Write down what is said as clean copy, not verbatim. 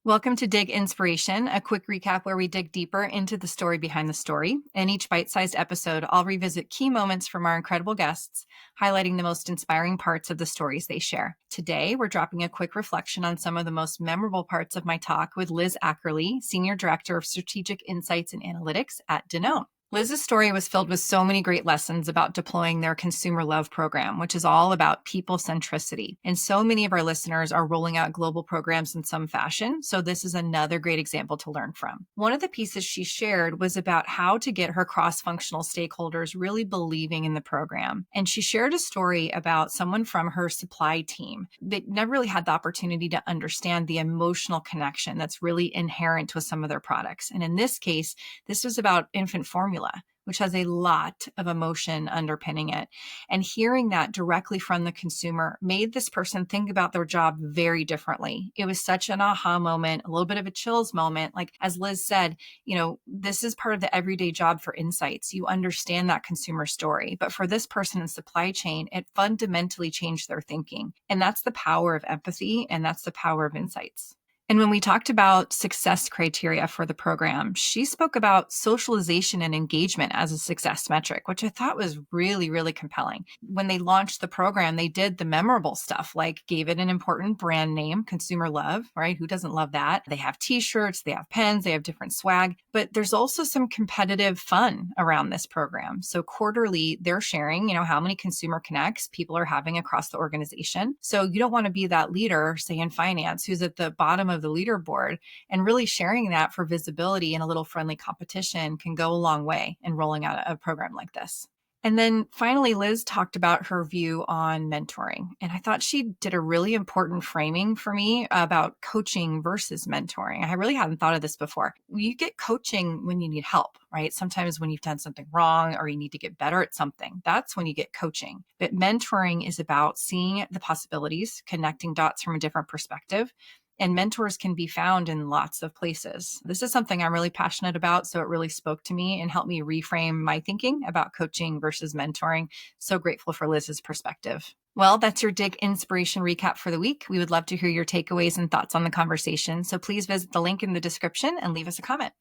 Welcome to Dig Inspiration, a quick recap where we dig deeper into the story behind the story. In each bite-sized episode, I'll revisit key moments from our incredible guests, highlighting the most inspiring parts of the stories they share. Today, we're dropping a quick reflection on some of the most memorable parts of my talk with Liz Ackerley, Senior Director of Strategic Insights and Analytics at Danone. Liz's story was filled with so many great lessons about deploying their Consumer Love program, which is all about people centricity. And so many of our listeners are rolling out global programs in some fashion. So this is another great example to learn from. One of the pieces she shared was about how to get her cross-functional stakeholders really believing in the program. And she shared a story about someone from her supply team that never really had the opportunity to understand the emotional connection that's really inherent with some of their products. And in this case, this was about infant formula, which has a lot of emotion underpinning it. And hearing that directly from the consumer made this person think about their job very differently. It was such an aha moment, a little bit of a chills moment. Like, as Liz said, this is part of the everyday job for insights. You understand that consumer story. But for this person in supply chain, it fundamentally changed their thinking. And that's the power of empathy, and that's the power of insights. And when we talked about success criteria for the program, she spoke about socialization and engagement as a success metric, which I thought was really, really compelling. When they launched the program, they did the memorable stuff, like gave it an important brand name, Consumer Love, right? Who doesn't love that? They have t-shirts, they have pens, they have different swag, but there's also some competitive fun around this program. So quarterly, they're sharing, how many consumer connects people are having across the organization. So you don't want to be that leader, say in finance, who's at the bottom of the leaderboard, and really sharing that for visibility and a little friendly competition can go a long way in rolling out a program like this. And then finally, Liz talked about her view on mentoring. And I thought she did a really important framing for me about coaching versus mentoring. I really hadn't thought of this before. You get coaching when you need help, right? Sometimes when you've done something wrong or you need to get better at something, that's when you get coaching. But mentoring is about seeing the possibilities, connecting dots from a different perspective. And mentors can be found in lots of places. This is something I'm really passionate about, so it really spoke to me and helped me reframe my thinking about coaching versus mentoring. So grateful for Liz's perspective. Well, that's your Dig Inspiration recap for the week. We would love to hear your takeaways and thoughts on the conversation. So please visit the link in the description and leave us a comment.